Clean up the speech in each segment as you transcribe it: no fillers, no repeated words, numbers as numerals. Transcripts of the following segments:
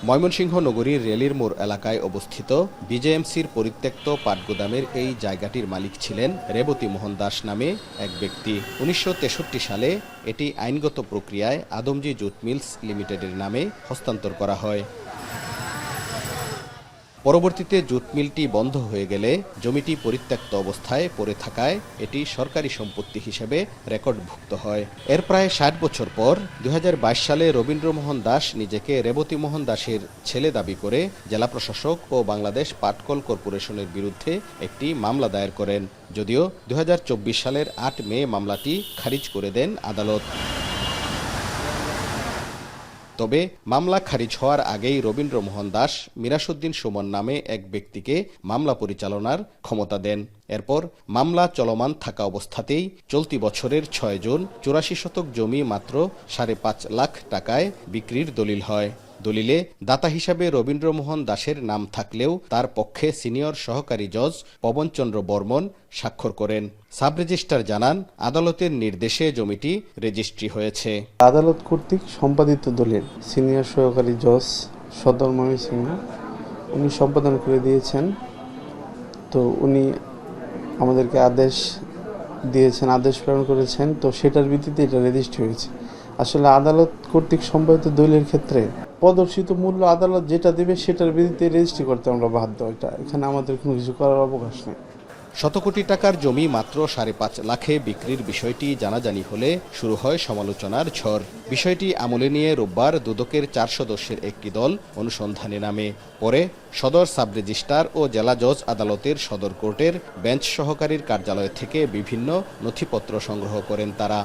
ময়মনসিংহ নগরীর রেলির মোড় এলাকায় অবস্থিত বিজেএমসির পরিত্যক্ত পাটগুদামের এই জায়গাটির মালিক ছিলেন রেবতী মোহন দাস নামে এক ব্যক্তি। ১৯৬৩ সালে এটি আইনগত প্রক্রিয়ায় আদমজী জুট মিলস লিমিটেডের নামে হস্তান্তর করা হয়। পরবর্তীতে জুট মিলটি বন্ধ হয়ে গেলে জমিটি পরিত্যক্ত অবস্থায় পড়ে থাকায় এটি সরকারি সম্পত্তি হিসেবে রেকর্ডভুক্ত হয়। এর প্রায় ৬০ বছর পর ২০২২ সালে রবীন্দ্রমোহন দাস নিজেকে রেবতী মোহন দাসের ছেলে দাবি করে জেলা প্রশাসক ও বাংলাদেশ পাটকল কর্পোরেশনের বিরুদ্ধে একটি মামলা দায়ের করেন। যদিও ২০২৪ সালের ৮ মে মামলাটি খারিজ করে দেন আদালত। তবে মামলা খারিজ হওয়ার আগেই রবীন্দ্রমোহন দাস মিরাসুদ্দিন সুমন নামে এক ব্যক্তিকে মামলা পরিচালনার ক্ষমতা দেন। এরপর মামলা চলমান থাকা অবস্থাতেই চলতি বছরের ৬ জুন ৮৪ শতক জমি মাত্র ৫.৫ লাখ টাকায় বিক্রির দলিল হয়। দলিলে দাতা হিসাবে রবীন্দ্রমোহন দাসের নাম থাকলেও তার পক্ষে সিনিয়র সহকারী জজ পবনচন্দ্র বর্মন স্বাক্ষর করেন। সাব রেজিস্ট্রার জানান, আদালতের নির্দেশে জমিটি রেজিস্ট্রি হয়েছে। আদালত কর্তৃক সম্পাদিত দলিল সিনিয়র সহকারী জজ সদর ময়মনসিংহ উনি সম্পাদন করে দিয়েছেন। তো উনি আমাদেরকে আদেশ দিয়েছেন, আদেশ প্রেরণ করেছেন। তো সেটার ভিত্তিতে এটা রেজিস্ট্রি হয়েছে। আসলে আদালত কর্তৃক সম্পাদিত দলিলের ক্ষেত্রে প্রদর্শিত মূল্য আদালত যেটা দেবে সেটার ভিত্তিতে রেজিস্ট্রি করতে আমরা বাধ্য। এখানে আমাদের কোনো কিছু করার অবকাশ নেই। শতকোটি টাকার জমি মাত্র ৫.৫ লাখে বিক্রির বিষয়টি জানাজানি হলে শুরু হয় সমালোচনার ঝড়। বিষয়টি আমলে নিয়ে রোববার দুদকের ৪ সদস্যের একটি দল অনুসন্ধানে নামে। পরে সদর সাব রেজিস্ট্রার ও জেলা জজ আদালতের সদর কোর্টের বেঞ্চ সহকারীর কার্যালয় থেকে বিভিন্ন নথিপত্র সংগ্রহ করেন তারা।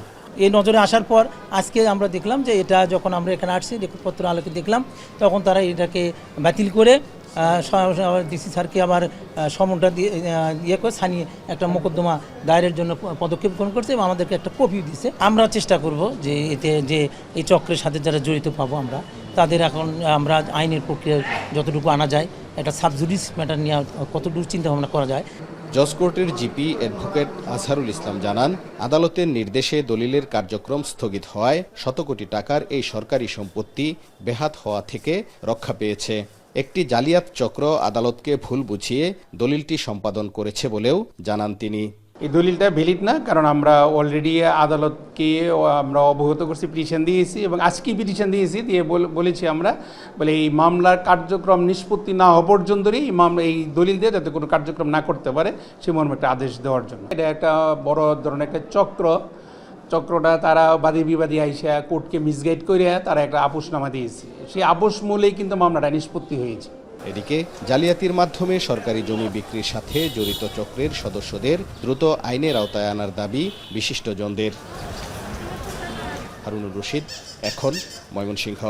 এই নজরে আসার পর আজকে আমরা দেখলাম যে এটা যখন আমরা এখানে আসছি রেকর্ডপত্র আলোকে দেখলাম, তখন তারা এটাকে বাতিল করে ডিসি স্যারকে আবার সমনটা দিয়ে করে ছানিয়ে একটা মোকদ্দমা দায়েরের জন্য পদক্ষেপ গ্রহণ করছে এবং আমাদেরকে একটা কপি দিচ্ছে। আমরা চেষ্টা করব যে এতে যে এই চক্রের সাথে যারা জড়িত পাবো আমরা তাদের এখন আমরা আইনের প্রক্রিয়া যতটুকু আনা যায়, একটা সাবজুডিস ম্যাটার নিয়ে কতটুকু চিন্তাভাবনা করা যায়। জজ কোর্টের জিপি অ্যাডভোকেট আজহারুল ইসলাম জানান, আদালতের নির্দেশে দলিলের কার্যক্রম স্থগিত হওয়ায় শতকোটি টাকার এই সরকারি সম্পত্তি বেহাত হওয়া থেকে রক্ষা পেয়েছে। একটি জালিয়াত চক্র আদালতকে ভুল বুঝিয়ে দলিলটি সম্পাদন করেছে বলেও জানান তিনি। এই দলিলটা ভ্যালিড না, কারণ আমরা অলরেডি আদালতকে আমরা অবগত করছি, পিটিশন দিয়েছি এবং আজকেই পিটিশন দিয়েছি, দিয়ে বলেছি আমরা বলে এই মামলার কার্যক্রম নিষ্পত্তি না হওয়া পর্যন্তই এই দলিল দিয়ে যাতে কোনো কার্যক্রম না করতে পারে সে মর্মে একটা আদেশ দেওয়ার জন্য। এটা একটা বড় ধরনের একটা চক্রটা তারা বাদী বিবাদী আইসা কোর্টকে মিসগাইড করে তারা একটা আপোষনামা দিয়েছে। সেই আপোষ মূলেই কিন্তু মামলাটা নিষ্পত্তি হয়েছে। এদিকে জালিয়াতির মাধ্যমে সরকারি জমি বিক্রির সাথে জড়িত চক্রের সদস্যদের দ্রুত আইনের আওতায় আনার দাবি বিশিষ্টজনদের। হারুনুর রশিদ, এখন, ময়মনসিংহ।